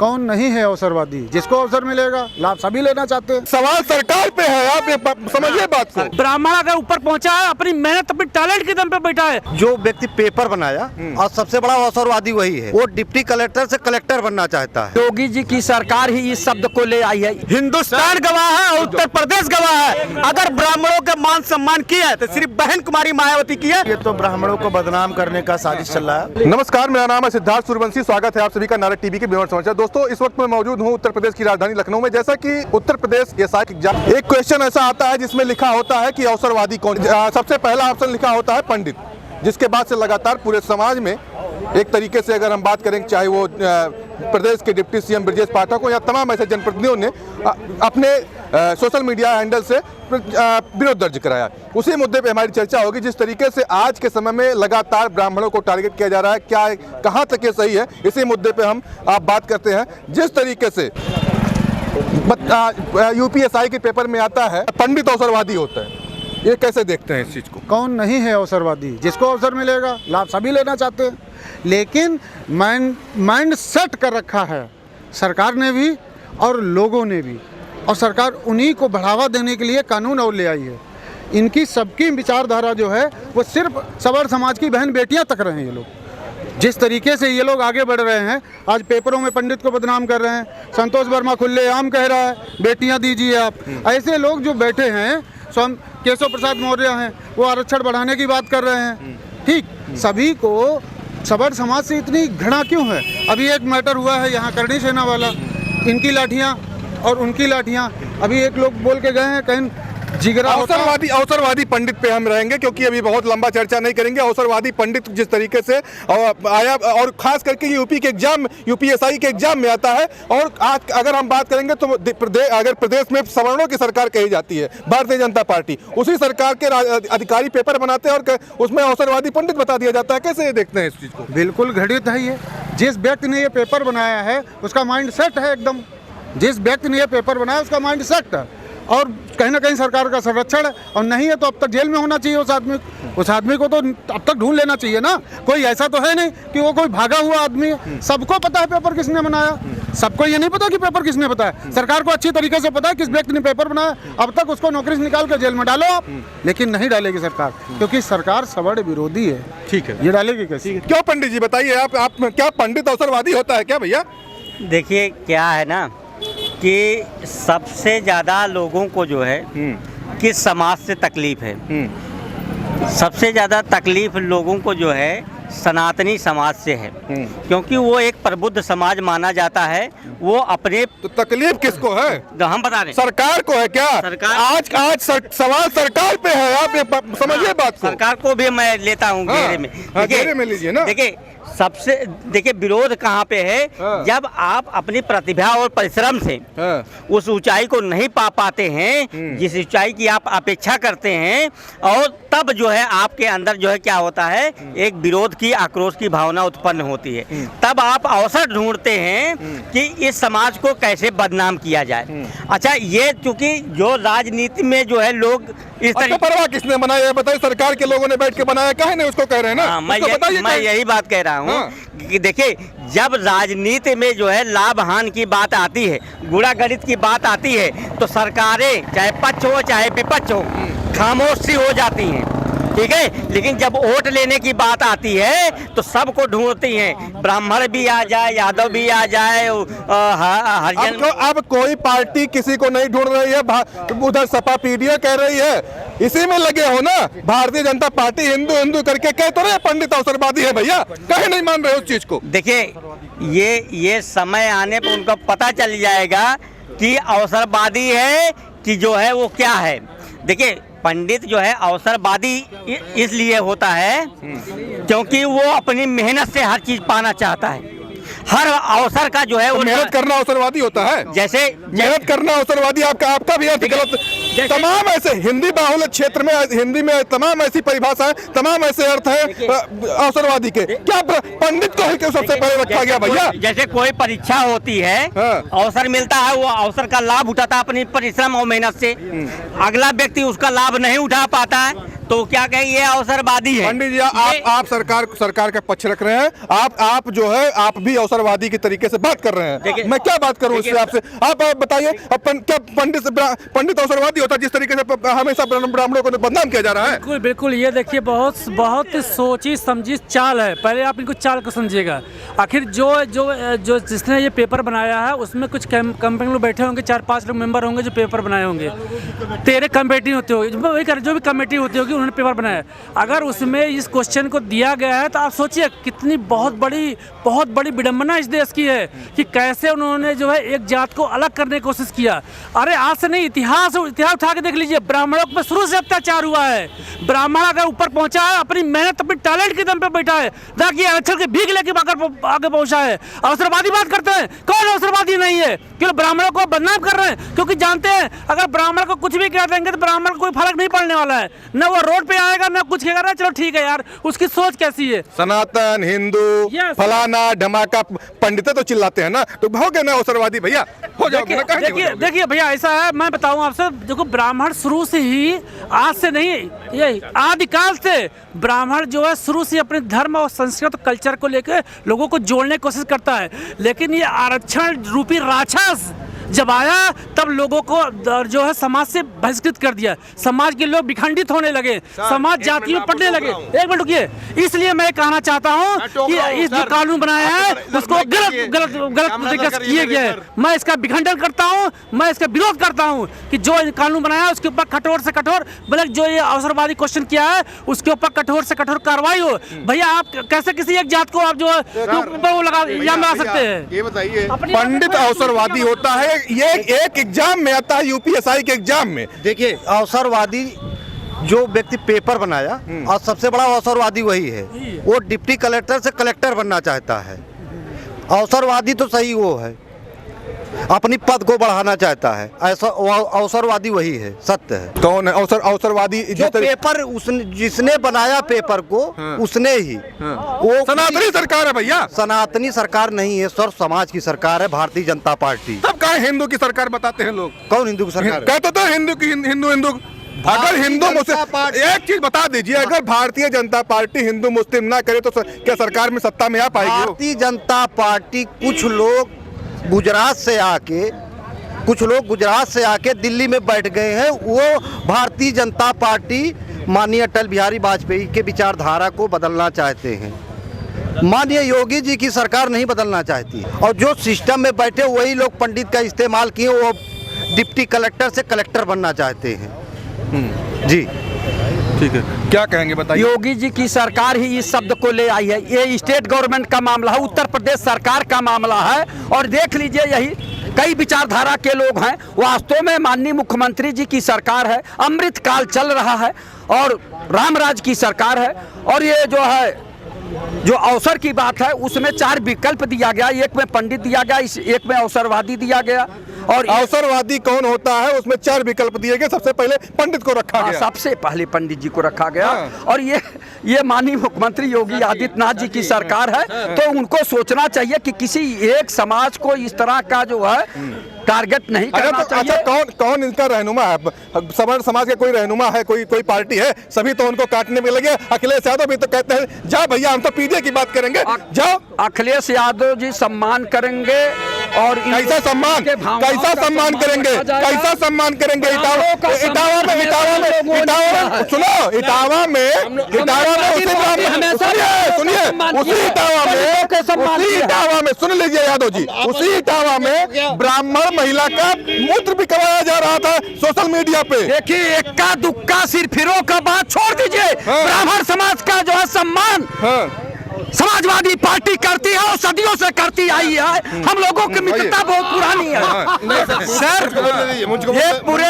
कौन नहीं है अवसरवादी? जिसको अवसर मिलेगा लाभ सभी लेना चाहते हैं। सवाल सरकार पे है, आप ये समझिए बात को। ब्राह्मण अगर ऊपर पहुंचा है, अपनी मेहनत अपनी टैलेंट के दम पे बैठा है। जो व्यक्ति पेपर बनाया और सबसे बड़ा अवसरवादी वही है। वो डिप्टी कलेक्टर से कलेक्टर बनना चाहता है। योगी जी की सरकार ही इस शब्द को ले आई है। हिंदुस्तान गवाह है और उत्तर प्रदेश गवाह है। अगर ब्राह्मणों के मान सम्मान किया है तो सिर्फ बहन कुमारी मायावती की है। ये तो ब्राह्मणों को बदनाम करने का साजिश चल रहा है। नमस्कार, मेरा नाम है सिद्धार्थ सूर्यवंशी। स्वागत है आप सभी का नारद टीवी के विवरण समाचार। दोस्तों, इस वक्त मैं मौजूद हूं उत्तर प्रदेश की राजधानी लखनऊ में। जैसा कि उत्तर प्रदेश एसआई एग्जाम एक क्वेश्चन ऐसा आता है जिसमें लिखा होता है कि अवसरवादी कौन। सबसे पहला ऑप्शन लिखा होता है पंडित, जिसके बाद से लगातार पूरे समाज में एक तरीके से अगर हम बात करें, चाहे वो प्रदेश के डिप्टी सीएम ब्रजेश पाठक हो या तमाम ऐसे जनप्रतिनिधियों ने अपने सोशल मीडिया हैंडल से विरोध दर्ज कराया। उसी मुद्दे पे हमारी चर्चा होगी। जिस तरीके से आज के समय में लगातार ब्राह्मणों को टारगेट किया जा रहा है, क्या कहाँ तक ये सही है, इसी मुद्दे पे हम आप बात करते हैं। जिस तरीके से यूपीएसआई के पेपर में आता है पंडित अवसरवादी होता है, ये कैसे देखते हैं इस चीज़ को? कौन नहीं है अवसरवादी? जिसको अवसर मिलेगा लाभ सभी लेना चाहते हैं, लेकिन माइंड सेट कर रखा है सरकार ने भी और लोगों ने भी, और सरकार उन्हीं को बढ़ावा देने के लिए कानून और ले आई है। इनकी सबकी विचारधारा जो है वो सिर्फ सवर समाज की बहन बेटियां तक रहे हैं। ये लोग जिस तरीके से ये लोग आगे बढ़ रहे हैं, आज पेपरों में पंडित को बदनाम कर रहे हैं। संतोष वर्मा खुलेआम कह रहा है बेटियां दीजिए आप। ऐसे लोग जो बैठे हैं, स्वयं केशव प्रसाद मौर्य हैं, वो आरक्षण बढ़ाने की बात कर रहे हैं। ठीक, सभी को सवर समाज से इतनी घृणा क्यों है? अभी एक मैटर हुआ है यहाँ करणी सेना वाला, इनकी लाठियाँ और उनकी लाठियाँ। अभी एक लोग बोल के गए हैं कहीं जिगरा अवसरवादी पंडित पे हम रहेंगे, क्योंकि अभी बहुत लंबा चर्चा नहीं करेंगे। अवसरवादी पंडित जिस तरीके से आया, और खास करके यूपीएसआई के एग्जाम में आता है। और आज अगर हम बात करेंगे तो अगर प्रदेश में सवर्णों की सरकार कही जाती है भारतीय जनता पार्टी, उसी सरकार के अधिकारी पेपर बनाते हैं और उसमें अवसरवादी पंडित बता दिया जाता है। कैसे देखते हैं इस चीज को? बिल्कुल घटित है ये। जिस व्यक्ति ने ये पेपर बनाया है उसका माइंड सेट है एकदम। जिस व्यक्ति ने ये पेपर बनाया उसका माइंड सेट है, और कहीं ना कहीं सरकार का संरक्षण है। और नहीं है तो अब तक जेल में होना चाहिए उस आदमी को तो अब तक ढूंढ लेना चाहिए ना। कोई ऐसा तो है नहीं कि वो कोई भागा हुआ आदमी है। सबको पता है पेपर किसने बनाया। सबको ये नहीं पता कि पेपर किसने बनाया। सरकार को अच्छी तरीके से पता है किस व्यक्ति ने पेपर बनाया। अब तक उसको नौकरी से निकाल कर जेल में डालो आप, लेकिन नहीं डालेगी सरकार, क्योंकि सरकार सवर्ण विरोधी है। ठीक है, ये डालेगी कैसे? क्यों पंडित जी बताइए, आप क्या पंडित अवसरवादी होता है क्या भैया? देखिए क्या है ना कि सबसे ज़्यादा लोगों को जो है किस समाज से तकलीफ़ है। सबसे ज़्यादा तकलीफ़ लोगों को जो है सनातनी समाज से है, क्योंकि वो एक प्रबुद्ध समाज माना जाता है। वो अपने तो तकलीफ किसको है? हम बता रहे हैं, सरकार को है क्या? आज सवाल सरकार पे है, आप ये समझिए बात को। सरकार को भी मैं लेता हूँ घेरे में। घेरे में लीजिए ना। देखिए विरोध कहाँ पे है? जब आप अपनी प्रतिभा और परिश्रम से उस ऊंचाई को नहीं पा पाते हैं जिस ऊंचाई की आप अपेक्षा करते हैं, और तब जो है आपके अंदर जो है क्या होता है, एक विरोध की आक्रोश की भावना उत्पन्न होती है। तब आप अवसर ढूंढते हैं कि इस समाज को कैसे बदनाम किया जाए। अच्छा, ये चूंकि जो राजनीति में जो है लोग इस तरह परवाह किसने बनाया बताइए? सरकार के लोगों ने बैठ के बनाया, काहे नहीं उसको कह रहे हैं ना। मैं यही बात कह रहा हूँ कि देखिए, जब राजनीति में जो है लाभ हानि की बात आती है, गुणा गणित की बात आती है, तो सरकारें चाहे पक्ष हो चाहे विपक्ष हो खामोश सी हो जाती हैं। ठीक है, लेकिन जब वोट लेने की बात आती है तो सबको ढूंढती हैं। ब्राह्मण भी आ जाए, यादव भी आ जाए, हरिजन। अब कोई पार्टी किसी को नहीं ढूंढ रही है। उधर सपा पीडीए कह रही है, इसी में लगे हो ना। भारतीय जनता पार्टी हिंदू हिंदू करके कह तो रहे पंडित अवसरवादी है भैया, कहीं नहीं मान रहे उस चीज को। देखिए, ये समय आने पर उनको पता चल जाएगा कि अवसरवादी है कि जो है वो क्या है। देखिए, पंडित जो है अवसरवादी इसलिए होता है क्योंकि वो अपनी मेहनत से हर चीज पाना चाहता है। हर अवसर का जो है वो मेहनत करना अवसरवादी होता है। जैसे मेहनत करना अवसरवादी, आपका भी अर्थ गलत। तमाम ऐसे हिंदी बाहुल क्षेत्र में, हिंदी में तमाम ऐसी परिभाषाएं, तमाम ऐसे अर्थ हैं अवसरवादी के। क्या पंडित को ही क्यों सबसे पहले रखा गया भैया? जैसे कोई परीक्षा होती है, अवसर मिलता है, वो अवसर का लाभ उठाता है अपनी परिश्रम और मेहनत से। अगला व्यक्ति उसका लाभ नहीं उठा पाता है तो क्या कहें ये अवसरवादी है। पंडित जी आप सरकार का पक्ष रख रहे हैं, आप जो है आप भी अवसरवादी के तरीके से बात कर रहे हैं। मैं क्या बात करूं इससे आपसे, आप बताइए। क्या पंडित अवसरवादी होता है जिस तरीके से हमेशा ब्राह्मणों को बदनाम किया जा रहा है? बिल्कुल बिल्कुल, ये देखिए बहुत सोची समझी चाल है। पहले आप इनको चाल को समझिएगा। आखिर जो जिसने ये पेपर बनाया है उसमें कुछ कंपनी लोग बैठे होंगे, 4-5 लोग मेंबर होंगे जो पेपर बनाए होंगे। 13 कमेटी होती होगी, जो भी कमेटी होती होगी उन्होंने पेपर बनाया। अगर उसमें इस क्वेश्चन को दिया गया है तो आप सोचिए कितनी बहुत बड़ी विडंबना इस देश की है कि कैसे उन्होंने जो है एक जात को अलग करने की कोशिश किया। अरे आज से नहीं, इतिहास उठा के देख लीजिए। ब्राह्मणों पर शुरू से अत्याचार हुआ है। ब्राह्मण अगर ऊपर पहुंचा है अपनी मेहनत अपनी टैलेंट के दम पे बैठा है, ना कि आरक्षण के भीख लेके आगे पहुंचा है। अवसरवादी बात करते हैं, कौन अवसरवादी नहीं है? क्यों ब्राह्मणों को बदनाम कर रहे हैं? क्योंकि जानते हैं अगर ब्राह्मण को कुछ भी कह देंगे तो ब्राह्मण को कोई फर्क नहीं पड़ने वाला है, न वो रोड पे आएगा न कुछ कहेगा। चलो ठीक है यार, उसकी सोच कैसी है? सनातन हिंदू फलाना धमाका पंडित तो चिल्लाते हैं ना, तो हो गया ना अवसरवादी भैया, हो जाओगे ना। देखिए भैया ऐसा है, मैं बताऊं आपसे, देखो ब्राह्मण शुरू से ही, आज से नहीं, ये आदिकाल से ब्राह्मण जो है शुरू से अपने धर्म और संस्कृत कल्चर को लेकर लोगों को जोड़ने की कोशिश करता है। लेकिन ये आरक्षण रूपी राक्षस जब आया तब लोगों को जो है समाज से बहिष्कृत कर दिया। समाज के लोग विखंडित होने लगे, समाज जाति में पड़ने लगे। एक मिनट रुकिए, इसलिए मैं कहना चाहता हूं कि इस जो कानून बनाया है उसको गलत तरीके से किया गया है। मैं इसका विखंडन करता हूं, मैं इसका विरोध करता हूं कि जो कानून बनाया है उसके ऊपर कठोर से कठोर, बल्कि जो ये अवसरवादी क्वेश्चन किया है उसके ऊपर कठोर से कठोर कार्रवाई हो। भैया आप कैसे किसी एक जात को आप जो ऊपर वो इल्जाम लगा सकते हैं? ये बताइए, पंडित अवसरवादी होता है, ये एक एग्जाम में आता है, यूपीएसआई के एग्जाम में। देखिए अवसरवादी जो व्यक्ति पेपर बनाया और सबसे बड़ा अवसरवादी वही है। वो डिप्टी कलेक्टर से कलेक्टर बनना चाहता है। अवसरवादी तो सही वो है, अपनी पद को बढ़ाना चाहता है, ऐसा अवसरवादी वही है, सत्य है। कौन है अवसरवादी? जो पेपर जिसने बनाया पेपर को उसने ही। वो सनातनी सरकार है भैया। सनातनी सरकार नहीं है, सर्व समाज की सरकार है, भारतीय जनता पार्टी। तब कहाँ हिंदू की सरकार बताते हैं लोग? कौन हिंदू की सरकार? कहते तो हिंदू की हिंदू अगर हिंदू मुस्लिम, एक चीज बता दीजिए, अगर भारतीय जनता पार्टी हिंदू मुस्लिम ना करे तो क्या सरकार में सत्ता में आ पाएगी? भारतीय जनता पार्टी कुछ लोग गुजरात से आके दिल्ली में बैठ गए हैं। वो भारतीय जनता पार्टी माननीय अटल बिहारी वाजपेयी के विचारधारा को बदलना चाहते हैं। माननीय योगी जी की सरकार नहीं बदलना चाहती। और जो सिस्टम में बैठे वही लोग पंडित का इस्तेमाल किए, वो डिप्टी कलेक्टर से कलेक्टर बनना चाहते हैं। जी ठीक है, क्या कहेंगे बताइए। योगी जी की सरकार ही इस शब्द को ले आई है। ये स्टेट गवर्नमेंट का मामला है, उत्तर प्रदेश सरकार का मामला है। और देख लीजिए, यही कई विचारधारा के लोग हैं। वास्तव में माननीय मुख्यमंत्री जी की सरकार है, अमृत काल चल रहा है और रामराज की सरकार है। और ये जो है जो अवसर की बात है उसमें 4 विकल्प दिया गया, एक में पंडित दिया गया, एक में अवसरवादी दिया गया। और अवसरवादी कौन होता है उसमें 4 विकल्प दिए गए। सबसे पहले पंडित को रखा गया, सबसे पहले पंडित जी को रखा गया। और ये माननीय मुख्यमंत्री योगी आदित्यनाथ जी की सरकार है, तो उनको सोचना चाहिए कि किसी एक समाज को इस तरह का जो है टारगेट नहीं करना चाहिए। अच्छा, कौन इनका रहनुमा है? सवर्ण समाज का कोई रहनुमा है, कोई पार्टी है? सभी तो उनको काटने में लगे। अखिलेश यादव भी तो कहते हैं जाओ भैया हम तो पीडीए की बात करेंगे, जाओ। अखिलेश यादव जी सम्मान करेंगे। और कैसा सम्मान करेंगे? कैसा सम्मान करेंगे? इटावा में सुन लीजिए यादव जी, उसी इटावा में ब्राह्मण महिला का मूत्र भी करवाया जा रहा था सोशल मीडिया पे। देखिए, इक्का दुक्का सिरफिरों का बात छोड़ दीजिए। ब्राह्मण समाज का जो है सम्मान समाजवादी पार्टी करती है और सदियों से करती आई है। हम लोगों की मित्रता बहुत पुरानी है। सर, ये पूरे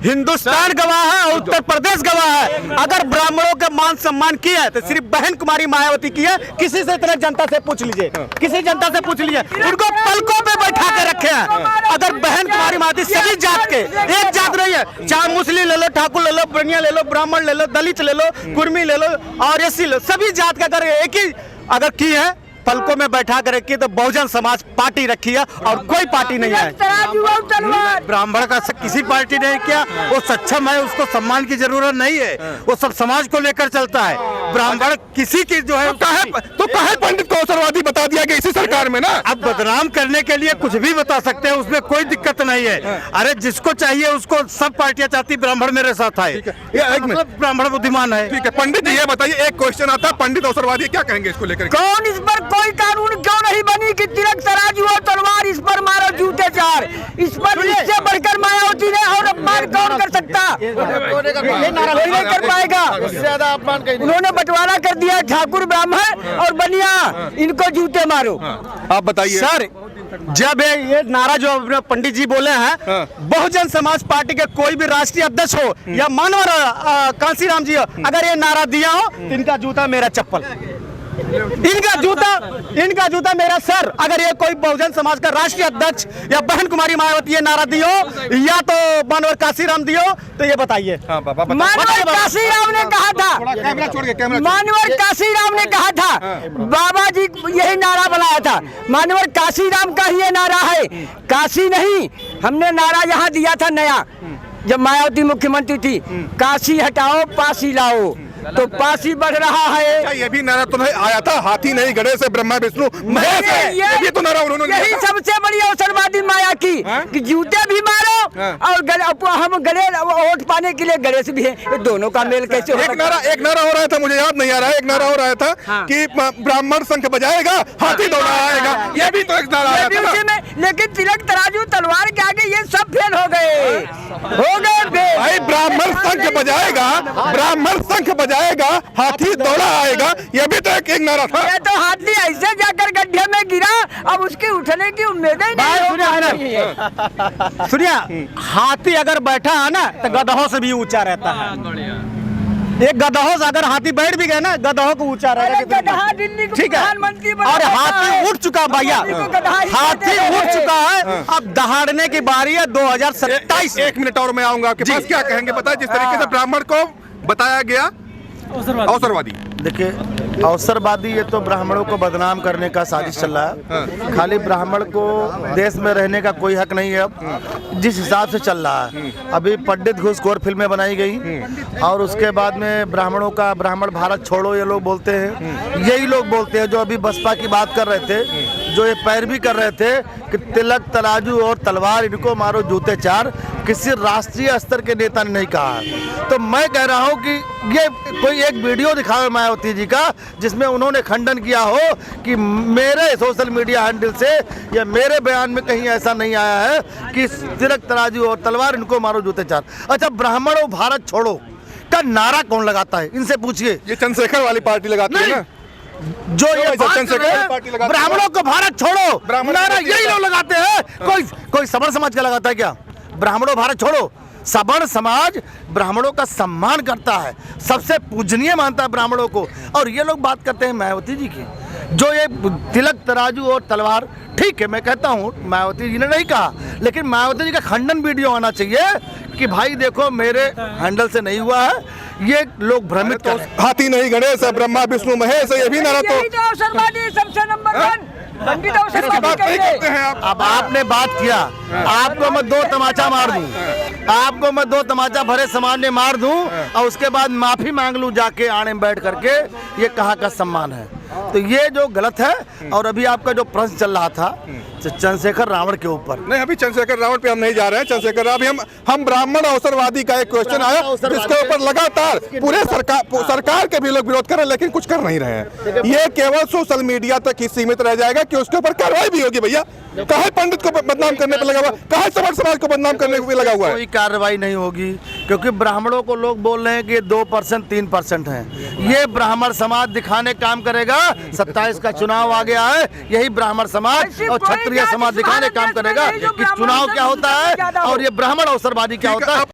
हिंदुस्तान गवाह है और उत्तर प्रदेश गवाह है। अगर ब्राह्मणों के मान सम्मान किया है तो सिर्फ बहन कुमारी मायावती की है। किसी से इतना जनता से पूछ लीजिए, किसी जनता से पूछ लीजिए, उनको पलकों पे बैठा के रखे हैं। अगर बहन कुमारी मायावती सभी जात के, एक जात नहीं है, चाहे मुस्लिम ले लो, ठाकुर ले लो, बनिया ले लो, ब्राह्मण ले लो, दलित ले लो, कुर्मी ले लो और एससी ले लो, सभी जात का अगर एक ही अगर की है पलकों में बैठा कर रखी है तो बहुजन समाज पार्टी रखी है और कोई पार्टी नहीं है। ब्राह्मण का किसी पार्टी ने किया, वो सक्षम है, उसको सम्मान की जरूरत नहीं है, वो सब समाज को लेकर चलता है। ब्राह्मण किसी की जो है तो काहे पंडित को अवसरवादी बता दिया गया इसी सरकार में ना। अब बदनाम करने के लिए कुछ भी बता सकते हैं, उसमें कोई दिक्कत नहीं है। अरे जिसको चाहिए उसको सब पार्टियां चाहती ब्राह्मण मेरे साथ है, मतलब ब्राह्मण बुद्धिमान है। ठीक है पंडित जी, ये बताइए, एक क्वेश्चन आता है, पंडित अवसरवादी क्या कहेंगे इसको लेकर? कौन इस पर कोई कानून क्यों नहीं बनी कि तिलक तराजू और तलवार इस पर मारो जूते चार? इस पर इससे बढ़कर मायावती ने और अपमान कौन कर सकता? कोई नहीं कर पाएगा। उससे ज्यादा अपमान कहीं नहीं। उन्होंने बंटवारा कर दिया, ठाकुर ब्राह्मण और बनिया, इनको जूते मारो। आप बताइए सर, जब ये नारा जो पंडित जी बोले हैं, बहुजन समाज पार्टी के कोई भी राष्ट्रीय अध्यक्ष हो या मानवर कांसीराम जी हो, अगर ये नारा दिया हो तो इनका जूता मेरा चप्पल, इनका जूता मेरा सर। अगर ये कोई बहुजन समाज का राष्ट्रीय अध्यक्ष या बहन कुमारी मायावती ये नारा दियो या तो मानवर कांसीराम दियो, तो ये बताइए। मानवर कांसीराम ने कहा था, कैमरा छोड़ के, कैमरा मानवर कांसीराम ने कहा था, बाबा जी यही नारा बनाया था, मानवर कांसीराम का ही ये नारा है, काशी नहीं। हमने नारा यहाँ दिया था नया, जब मायावती मुख्यमंत्री थी, काशी हटाओ पासी लाओ, तो पासी बढ़ रहा है। ये भी नारा तो नहीं आया था, हाथी नहीं गणेश है, ब्रह्मा विष्णु महेश है, ये तो नारा उन्होंने यही दिया था। सबसे बड़ी अवसरवादी माया की कि जूते भी मारो और हम गणेश वोट पाने के लिए गणेश भी है, ये दोनों का मेल कैसे हो? एक नारा हो रहा था, मुझे याद नहीं आ रहा है, एक नारा हो रहा था कि ब्राह्मण शंख बजाएगा हाथी दौड़ा आएगा, ये भी तो एक नारा आया था ना। लेकिन तिलक तराजू तलवार के आगे ये सब फेल हो गए भाई। ब्राह्मण शंख बजाएगा, ब्राह्मण शंख बजाएगा हाथी दौड़ा आएगा, ये भी तो एक नारा था। ये तो हाथी ऐसे जाकर गड्ढे में गिरा, अब उसके उठने की उम्मीद ही नहीं है। सुनिए, हाथी अगर बैठा है ना तो गधों से भी ऊंचा रहता है। एक गधों से अगर हाथी बैठ भी गए ना, गधों को ऊंचा रहेगा। ठीक है, और हाथी उठ चुका भैया, हाथी उठ चुका है, अब दहाड़ने की बारी है 2027। एक मिनट और मैं आऊंगा आपके पास, क्या कहेंगे बताए जिस तरीके से ब्राह्मण को बताया गया अवसरवादी? देखिए, अवसरवादी ये तो ब्राह्मणों को बदनाम करने का साजिश चल रहा है। खाली ब्राह्मण को देश में रहने का कोई हक नहीं है अब, जिस हिसाब से चल रहा है। अभी पंडित घूसखोर फिल्में बनाई गई और उसके बाद में ब्राह्मणों का ब्राह्मण भारत छोड़ो ये लोग बोलते हैं। यही लोग बोलते हैं जो अभी बसपा की बात कर रहे थे, जो ये पैरवी कर रहे थे कि तिलक तराजू और तलवार इनको मारो जूते चार, किसी राष्ट्रीय स्तर के नेता ने नहीं कहा। तो मैं कह रहा हूँ कि ये कोई एक वीडियो दिखाओ मायावती जी का जिसमें उन्होंने खंडन किया हो कि मेरे सोशल मीडिया हैंडल से या मेरे बयान में कहीं ऐसा नहीं आया है कि तिलक तराजू और तलवार इनको मारो जूते चार। अच्छा, ब्राह्मणों भारत छोड़ो का नारा कौन लगाता है? इनसे पूछिए। ये चंद्रशेखर वाली पार्टी लगाती है ना, जो ये ब्राह्मणों को भारत छोड़ो नारा यही लोग लगाते हैं। कोई सवर्ण समाज का लगाता है क्या? ब्राह्मणों भारत छोड़ो। सवर्ण समाज ब्राह्मणों का सम्मान करता है, सबसे पूजनीय मानता है ब्राह्मणों को। और ये लोग बात करते हैं मायावती जी की, जो ये तिलक तराजू और तलवार, ठीक है मैं कहता हूँ मायावती जी ने नहीं कहा, लेकिन मायावती जी का खंडन वीडियो आना चाहिए कि भाई देखो मेरे हैंडल से नहीं हुआ है, ये लोग भ्रमित कर। हाथी नहीं गणेश है, ब्रह्मा विष्णु महेश है, ये भी नारा तो अवसरवादी सबसे नंबर 1 पंडित बात नहीं करते हैं आप। अब आपने बात किया, आपको मैं 2 तमाचा मार दूं, आपको मैं 2 तमाचा भरे सामान्य मार दूं और उसके बाद माफी मांग लूं जाके आने में बैठ करके, ये कहाँ का सम्मान है? तो ये जो गलत है। और अभी आपका जो प्रश्न चल रहा था चंद्रशेखर रावण के ऊपर, नहीं अभी चंद्रशेखर रावण पे हम नहीं जा रहे हैं। चंद्रशेखर अभी हम ब्राह्मण अवसरवादी का एक क्वेश्चन आया जिसके ऊपर लगातार पूरे सरकार के भी लोग विरोध कर रहे हैं, लेकिन कुछ कर नहीं रहे हैं। ये केवल सोशल मीडिया तक ही सीमित रह जाएगा कि उसके ऊपर कार्रवाई भी होगी। भैया कहा पंडित को बदनाम करने पे लगा हुआ, कहा सवर्ण समाज को बदनाम करने पे लगा हुआ है। कोई कार्रवाई नहीं होगी क्योंकि ब्राह्मणों को लोग बोल रहे हैं कि 2% 3% है। ये ब्राह्मण समाज दिखाने काम करेगा। 27 का चुनाव आ गया है, यही ब्राह्मण समाज और क्षत्रिय समाज दिखाने काम करेगा कि चुनाव क्या होता है और ये ब्राह्मण अवसरवादी क्या होता है।